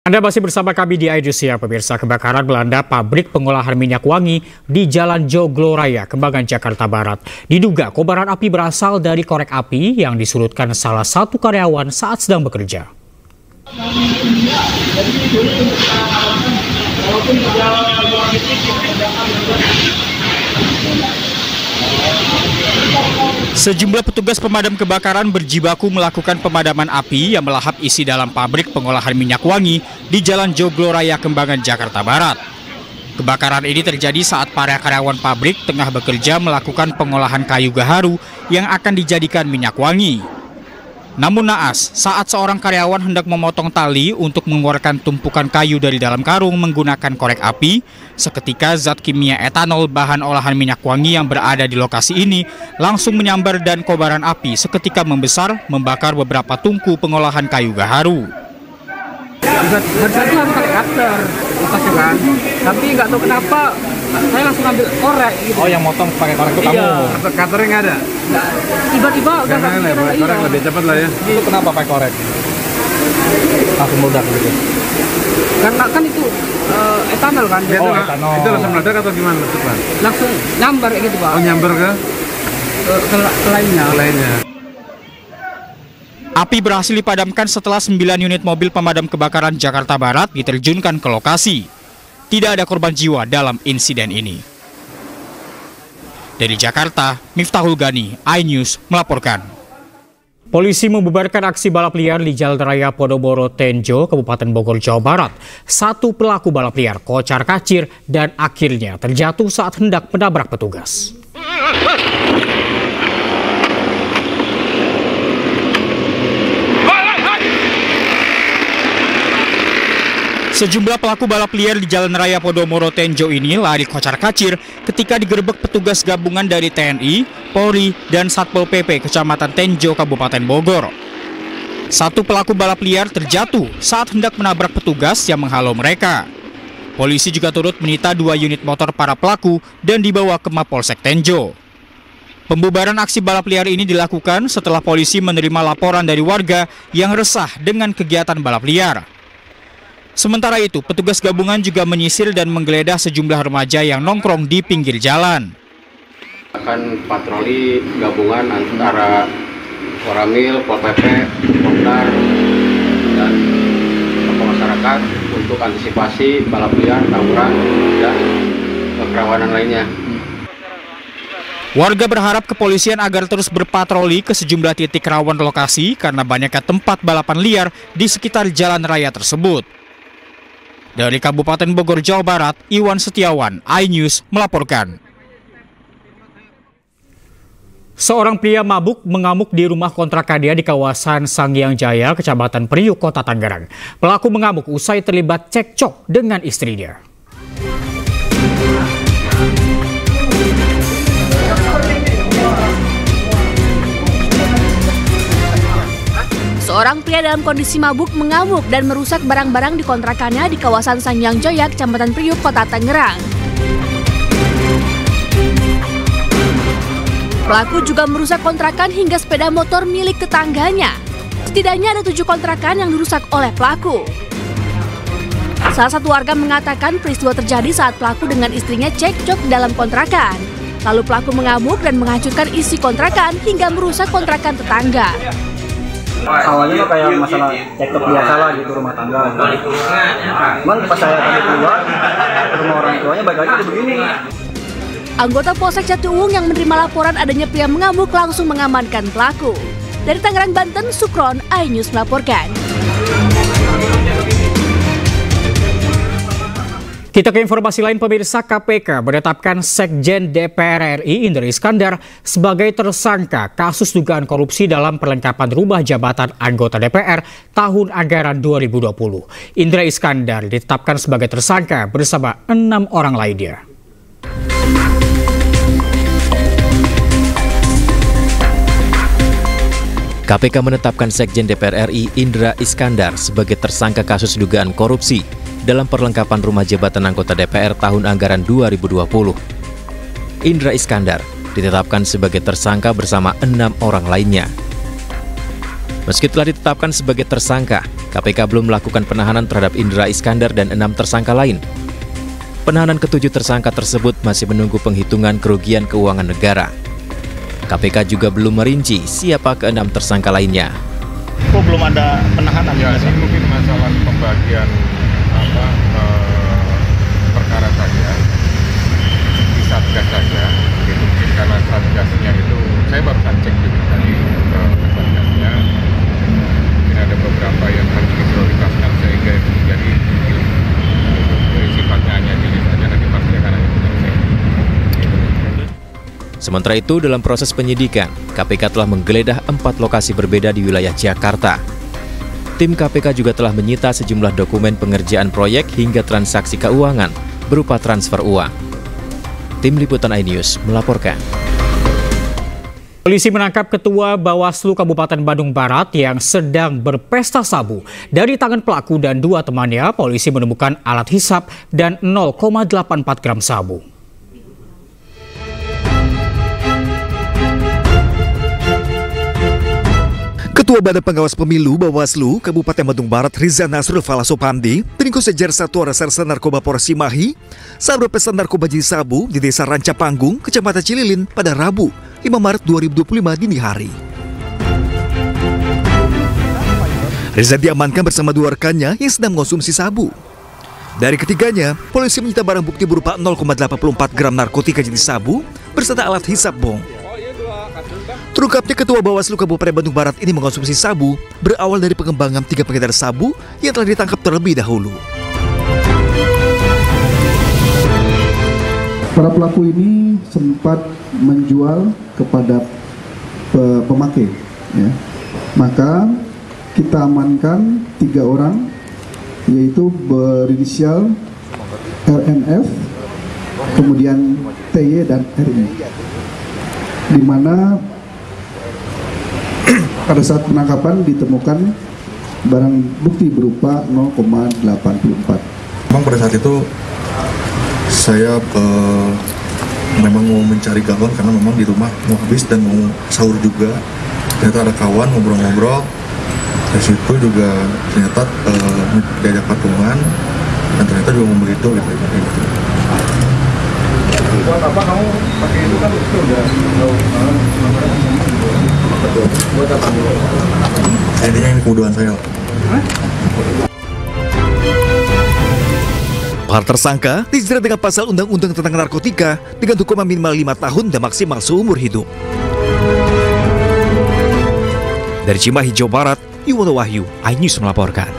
Anda masih bersama kami di iNews, pemirsa. Kebakaran melanda pabrik pengolahan minyak wangi di Jalan Joglo Raya, Kembangan, Jakarta Barat. Diduga kobaran api berasal dari korek api yang disurutkan salah satu karyawan saat sedang bekerja. Sejumlah petugas pemadam kebakaran berjibaku melakukan pemadaman api yang melahap isi dalam pabrik pengolahan minyak wangi di Jalan Joglo Raya, Kembangan, Jakarta Barat. Kebakaran ini terjadi saat para karyawan pabrik tengah bekerja melakukan pengolahan kayu gaharu yang akan dijadikan minyak wangi. Namun naas, saat seorang karyawan hendak memotong tali untuk mengeluarkan tumpukan kayu dari dalam karung menggunakan korek api, seketika zat kimia etanol bahan olahan minyak wangi yang berada di lokasi ini langsung menyambar dan kobaran api seketika membesar membakar beberapa tungku pengolahan kayu gaharu. Harusnya pakai cutter, kan? Tapi nggak tahu kenapa saya langsung ambil korek. Gitu. Oh, yang motong pakai korek itu kamu? Iya. Cutternya nggak ada? Tiba-tiba udah pakai korek lebih cepat lah ya. Itu kenapa pakai korek? Langsung meledak gitu? Karena kan itu etanol kan? Oh, etanol. Itu langsung meledak atau gimana? Langsung nyambar gitu Pak. Oh, nyambar ke lainnya. Api berhasil dipadamkan setelah 9 unit mobil pemadam kebakaran Jakarta Barat diterjunkan ke lokasi. Tidak ada korban jiwa dalam insiden ini. Dari Jakarta, Miftahul Gani, iNews melaporkan. Polisi membubarkan aksi balap liar di Jalan Raya Podomoro Tenjo, Kabupaten Bogor, Jawa Barat. Satu pelaku balap liar kocar-kacir dan akhirnya terjatuh saat hendak menabrak petugas. Sejumlah pelaku balap liar di Jalan Raya Podomoro Tenjo ini lari kocar-kacir ketika digerebek petugas gabungan dari TNI, Polri, dan Satpol PP Kecamatan Tenjo, Kabupaten Bogor. Satu pelaku balap liar terjatuh saat hendak menabrak petugas yang menghalau mereka. Polisi juga turut menyita 2 unit motor para pelaku dan dibawa ke Mapolsek Tenjo. Pembubaran aksi balap liar ini dilakukan setelah polisi menerima laporan dari warga yang resah dengan kegiatan balap liar. Sementara itu, petugas gabungan juga menyisir dan menggeledah sejumlah remaja yang nongkrong di pinggir jalan. Akan patroli gabungan antara Koramil, Pol PP, Poltar, dan tokoh masyarakat untuk antisipasi balap liar, tawuran, dan kerawanan lainnya. Warga berharap kepolisian agar terus berpatroli ke sejumlah titik rawan lokasi karena banyaknya tempat balapan liar di sekitar jalan raya tersebut. Dari Kabupaten Bogor, Jawa Barat, Iwan Setiawan, iNews melaporkan. Seorang pria mabuk mengamuk di rumah kontrakannya di kawasan Sanghyang Jaya, Kecamatan Priuk, Kota Tangerang. Pelaku mengamuk usai terlibat cekcok dengan istrinya. Seorang pria dalam kondisi mabuk mengamuk dan merusak barang-barang di kontrakannya di kawasan Sanghyang Jaya, Kecamatan Priuk, Kota Tangerang. Pelaku juga merusak kontrakan hingga sepeda motor milik tetangganya. Setidaknya ada 7 kontrakan yang dirusak oleh pelaku. Salah satu warga mengatakan peristiwa terjadi saat pelaku dengan istrinya cekcok dalam kontrakan. Lalu pelaku mengamuk dan menghancurkan isi kontrakan hingga merusak kontrakan tetangga. Awalnya kayak masalah cekcok biasa lah gitu, rumah tangga. Cuman pas saya tadi keluar rumah orang tuanya balik lagi begini. Anggota Polsek Jatiuwung yang menerima laporan adanya pria mengamuk langsung mengamankan pelaku. Dari Tangerang, Banten, Sukron, iNews melaporkan. Kita ke informasi lain, pemirsa. KPK menetapkan Sekjen DPR RI Indra Iskandar sebagai tersangka kasus dugaan korupsi dalam perlengkapan rumah jabatan anggota DPR tahun anggaran 2020. Indra Iskandar ditetapkan sebagai tersangka bersama 6 orang lainnya. KPK menetapkan Sekjen DPR RI Indra Iskandar sebagai tersangka kasus dugaan korupsi dalam perlengkapan rumah jabatan anggota DPR tahun anggaran 2020. Indra Iskandar ditetapkan sebagai tersangka bersama 6 orang lainnya. Meski telah ditetapkan sebagai tersangka, KPK belum melakukan penahanan terhadap Indra Iskandar dan 6 tersangka lain. Penahanan ke-7 tersangka tersebut masih menunggu penghitungan kerugian keuangan negara. KPK juga belum merinci siapa ke-6 tersangka lainnya. Kok belum ada penahanan? Ya, ini mungkin masalah pembagian perkara saja, di Satgas saja. Itu mungkin karena Satgasnya itu, saya barusan cek juga tadi ke Satgasnya, mungkin ada beberapa yang harus diprioritaskan sehingga itu menjadi sifatnya hanya jilid saja, nanti pasti akan ada penyelesaian. Sementara itu, dalam proses penyidikan, KPK telah menggeledah 4 lokasi berbeda di wilayah Jakarta. Tim KPK juga telah menyita sejumlah dokumen pengerjaan proyek hingga transaksi keuangan berupa transfer uang. Tim Liputan iNews melaporkan. Polisi menangkap Ketua Bawaslu Kabupaten Bandung Barat yang sedang berpesta sabu. Dari tangan pelaku dan 2 temannya, polisi menemukan alat hisap dan 0,84 gram sabu. Ketua Badan Pengawas Pemilu Bawaslu Kabupaten Bandung Barat Riza Nasrul Falasopandi diringkus sejar Satuan Reserse Narkoba Polres Cimahi saat berpesta narkoba jenis sabu di Desa Ranca Panggung, Kecamatan Cililin pada Rabu 5 Maret 2025 dini hari. Riza diamankan bersama 2 rekannya yang sedang mengonsumsi sabu. Dari ketiganya, polisi menyita barang bukti berupa 0,84 gram narkotika jenis sabu beserta alat hisap bong. Terungkapnya Ketua Bawaslu Kabupaten Bandung Barat ini mengonsumsi sabu berawal dari pengembangan 3 pengedar sabu yang telah ditangkap terlebih dahulu. Para pelaku ini sempat menjual kepada pemakai, ya. Maka kita amankan 3 orang, yaitu berinisial RNF, kemudian TY dan RI, di mana pada saat penangkapan ditemukan barang bukti berupa 0,84. Memang pada saat itu saya memang mau mencari galon karena memang di rumah mau habis dan mau sahur juga. Ternyata ada kawan ngobrol-ngobrol. Dari situ juga ternyata diajak patungan dan ternyata juga membeli itu gitu. Buat apa kamu pakai itu kan itu udah buat apa? Intinya ini kebodohan saya. Para tersangka dijerat dengan pasal Undang-Undang tentang Narkotika dengan hukuman minimal 5 tahun dan maksimal seumur hidup. Dari Cimahi, Jawa Barat, Yuwono Wahyu, iNews melaporkan.